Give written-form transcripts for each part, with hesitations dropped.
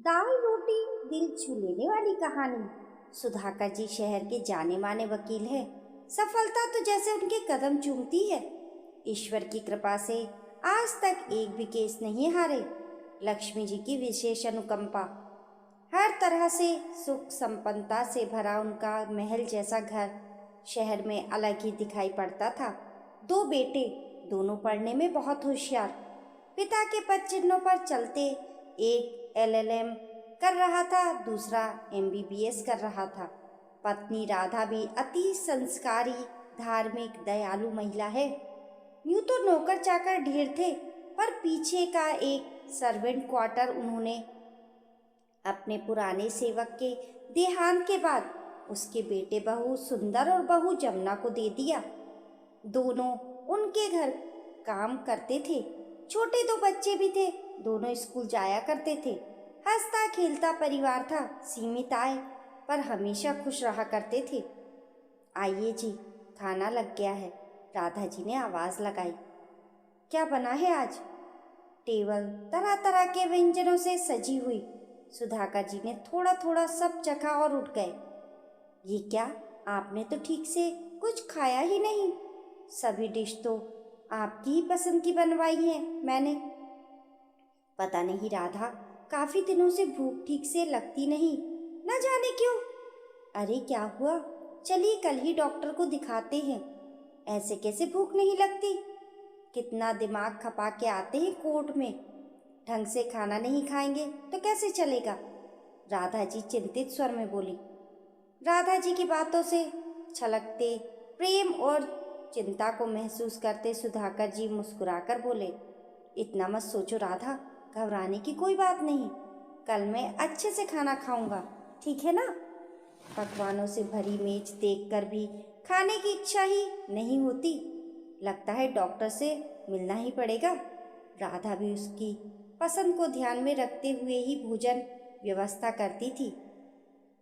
दाल रोटी दिल छू लेने वाली कहानी। सुधाकर जी शहर के जाने माने वकील है। सफलता तो जैसे उनके कदम चूमती है। ईश्वर की कृपा से आज तक एक भी केस नहीं हारे। लक्ष्मी जी की विशेष अनुकंपा। हर तरह से सुख संपन्नता से भरा उनका महल जैसा घर शहर में अलग ही दिखाई पड़ता था। दो बेटे, दोनों पढ़ने में बहुत होशियार। पिता के पद चिन्हों पर चलते, एक LLM कर रहा था, दूसरा MBBS कर रहा था। पत्नी राधा भी अति संस्कारी, धार्मिक, दयालु महिला है। यूं तो नौकर चाकर ढेर थे, पर पीछे का एक सर्वेंट क्वार्टर उन्होंने अपने पुराने सेवक के देहांत के बाद उसके बेटे बहू सुंदर और बहू जमुना को दे दिया। दोनों उनके घर काम करते थे। छोटे दो बच्चे भी थे, दोनों स्कूल जाया करते थे। हंसता खेलता परिवार था, सीमित आय पर हमेशा खुश रहा करते थे। आइए जी, खाना लग गया है, राधा जी ने आवाज लगाई। क्या बना है आज? टेबल तरह तरह के व्यंजनों से सजी हुई। सुधाकर जी ने थोड़ा थोड़ा सब चखा और उठ गए। ये क्या, आपने तो ठीक से कुछ खाया ही नहीं। सभी डिश तो आपकी ही पसंद की बनवाई है मैंने। पता नहीं राधा, काफी दिनों से भूख ठीक से लगती नहीं, न जाने क्यों। अरे क्या हुआ? चलिए कल ही डॉक्टर को दिखाते हैं। ऐसे कैसे भूख नहीं लगती? कितना दिमाग खपा के आते हैं कोर्ट में। ढंग से खाना नहीं खाएंगे तो कैसे चलेगा? राधा जी चिंतित स्वर में बोली। राधा जी की बातों से छलकते प्रेम और चिंता को महसूस करते सुधाकर जी मुस्कुराकर बोले, इतना मत सोचो राधा, घबराने की कोई बात नहीं। कल मैं अच्छे से खाना खाऊंगा, ठीक है ना? पकवानों से भरी मेज देखकर भी खाने की इच्छा ही नहीं होती। लगता है डॉक्टर से मिलना ही पड़ेगा। राधा भी उसकी पसंद को ध्यान में रखते हुए ही भोजन व्यवस्था करती थी।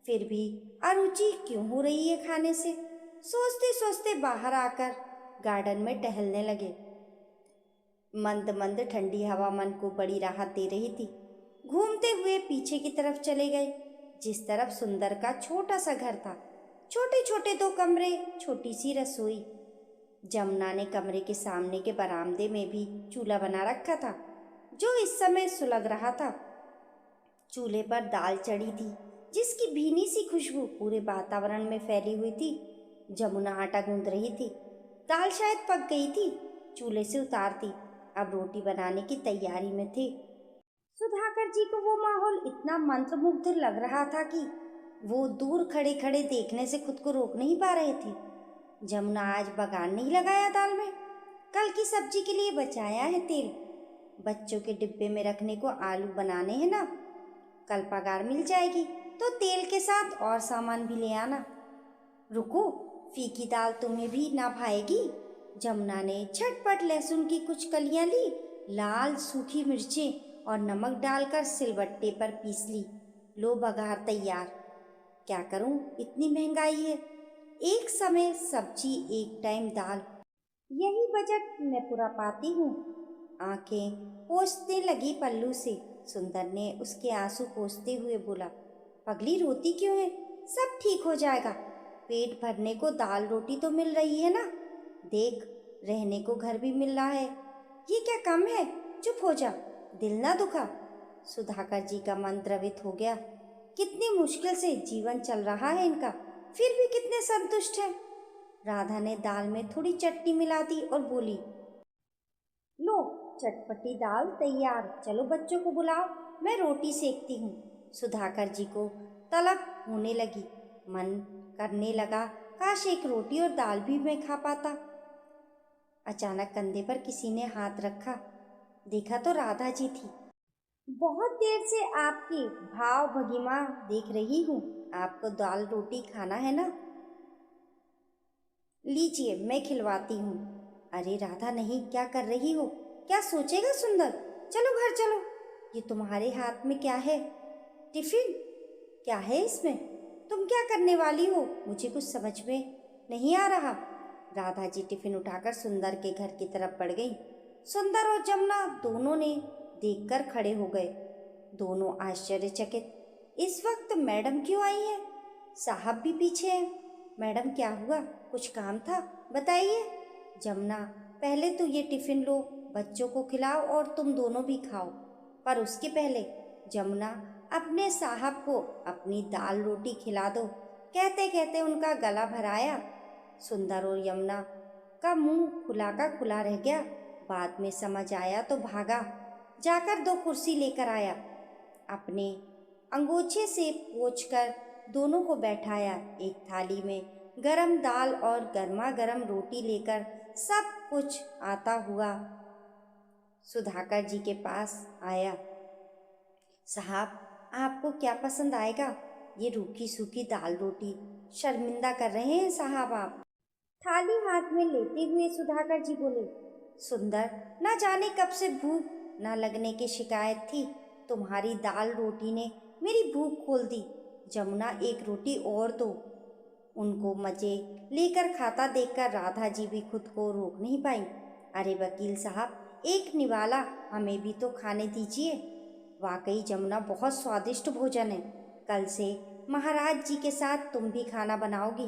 फिर भी अरुचि क्यों हो रही है खाने से? सोचते सोचते बाहर आकर गार्डन में टहलने लगे। मंद मंद ठंडी हवा मन को बड़ी राहत दे रही थी। घूमते हुए पीछे की तरफ चले गए, जिस तरफ सुंदर का छोटा सा घर था। छोटे छोटे दो कमरे, छोटी सी रसोई। जमुना ने कमरे के सामने के बरामदे में भी चूल्हा बना रखा था, जो इस समय सुलग रहा था। चूल्हे पर दाल चढ़ी थी, जिसकी भीनी सी खुशबू पूरे वातावरण में फैली हुई थी। जमुना आटा गूंद रही थी। दाल शायद पक गई थी, चूल्हे से उतारती अब रोटी बनाने की तैयारी में थी। सुधाकर जी को वो माहौल इतना मंत्रमुग्ध लग रहा था कि वो दूर खड़े खड़े देखने से खुद को रोक नहीं पा रहे थे। जमुना आज बघार नहीं लगाया दाल में, कल की सब्जी के लिए बचाया है तेल। बच्चों के डिब्बे में रखने को आलू बनाने हैं ना, कल पगार मिल जाएगी तो तेल के साथ और सामान भी ले आना। रुको, फीकी दाल तुम्हें भी ना भाएगी। जमुना ने झटपट लहसुन की कुछ कलियां ली, लाल सूखी मिर्चें और नमक डालकर सिलबट्टे पर पीस ली। लो बघार तैयार। क्या करूं, इतनी महंगाई है। एक समय सब्जी, एक टाइम दाल, यही बजट मैं पूरा पाती हूँ। आंखें पोंछने लगी पल्लू से। सुंदर ने उसके आंसू पोंछते हुए बोला, पगली रोती क्यों है? सब ठीक हो जाएगा। पेट भरने को दाल रोटी तो मिल रही है ना, देख रहने को घर भी मिल रहा है। ये क्या कम है? चुप हो जा, दिल ना दुखा। सुधाकर जी का मन द्रवित हो गया। कितनी मुश्किल से जीवन चल रहा है इनका, फिर भी कितने संतुष्ट हैं। राधा ने दाल में थोड़ी चटनी मिला दी और बोली, लो चटपटी दाल तैयार, चलो बच्चों को बुलाओ, मैं रोटी सेकती हूँ। सुधाकर जी को तलब होने लगी। मन करने लगा, काश एक रोटी और दाल भी मैं खा पाता। अचानक कंधे पर किसी ने हाथ रखा। देखा तो राधा जी थी। बहुत देर से आपकी भाव भंगिमा देख रही हूँ, आपको दाल रोटी खाना है ना? लीजिए मैं खिलवाती हूँ। अरे राधा नहीं, क्या कर रही हो? क्या सोचेगा सुंदर? चलो घर चलो। ये तुम्हारे हाथ में क्या है? टिफिन? क्या है इसमें? तुम क्या करने वाली हो? मुझे कुछ समझ में नहीं आ रहा। राधा जी टिफिन उठाकर सुंदर के घर की तरफ बढ़ गई। सुंदर और जमुना दोनों ने देखकर खड़े हो गए। दोनों आश्चर्यचकित। इस वक्त मैडम क्यों आई है? साहब भी पीछे हैं। मैडम क्या हुआ? कुछ काम था? बताइए। जमुना, पहले तो ये टिफिन लो, बच्चों को खिलाओ और तुम दोनों भी खाओ। पर उसके पहले जमुना, अपने साहब को अपनी दाल रोटी खिला दो। कहते कहते उनका गला भराया। सुंदर और यमुना का मुंह खुला का खुला रह गया। बाद में समझ आया तो भागा जाकर 2 कुर्सी लेकर आया। अपने अंगोछे से पोंछकर दोनों को बैठाया। एक थाली में गरम दाल और गर्मा गर्म रोटी लेकर सब कुछ आता हुआ सुधाकर जी के पास आया। साहब, आपको क्या पसंद आएगा? ये रूखी सूखी दाल रोटी। शर्मिंदा कर रहे हैं साहब आप। थाली हाथ में लेते हुए सुधाकर जी बोले। सुंदर, ना जाने कब से भूख ना लगने की शिकायत थी। तुम्हारी दाल रोटी ने मेरी भूख खोल दी। जमुना, एक रोटी और दो। उनको मजे लेकर खाता देखकर राधा जी भी खुद को रोक नहीं पाई। अरे वकील साहब, एक निवाला हमें भी तो खाने दीजिए। वाकई जमुना, बहुत स्वादिष्ट भोजन है। कल से महाराज जी के साथ तुम भी खाना बनाओगी,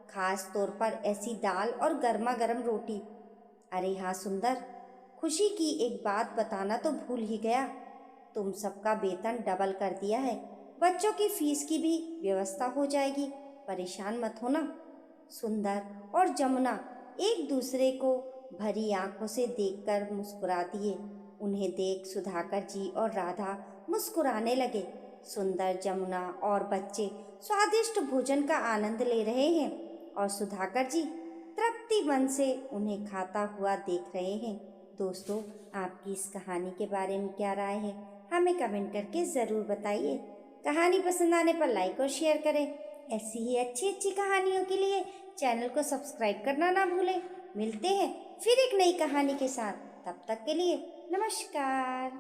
खास तौर पर ऐसी दाल और गर्मा गर्म रोटी। अरे हाँ सुंदर, खुशी की एक बात बताना तो भूल ही गया। तुम सबका वेतन डबल कर दिया है। बच्चों की फीस की भी व्यवस्था हो जाएगी। परेशान मत होना। सुंदर और जमुना एक दूसरे को भरी आंखों से देखकर मुस्कुरा दिए। उन्हें देख सुधाकर जी और राधा मुस्कुराने लगे। सुंदर, जमुना और बच्चे स्वादिष्ट भोजन का आनंद ले रहे हैं और सुधाकर जी तृप्ति मन से उन्हें खाता हुआ देख रहे हैं। दोस्तों, आपकी इस कहानी के बारे में क्या राय है? हमें कमेंट करके ज़रूर बताइए। कहानी पसंद आने पर लाइक और शेयर करें। ऐसी ही अच्छी अच्छी कहानियों के लिए चैनल को सब्सक्राइब करना ना भूलें। मिलते हैं फिर एक नई कहानी के साथ। तब तक के लिए नमस्कार।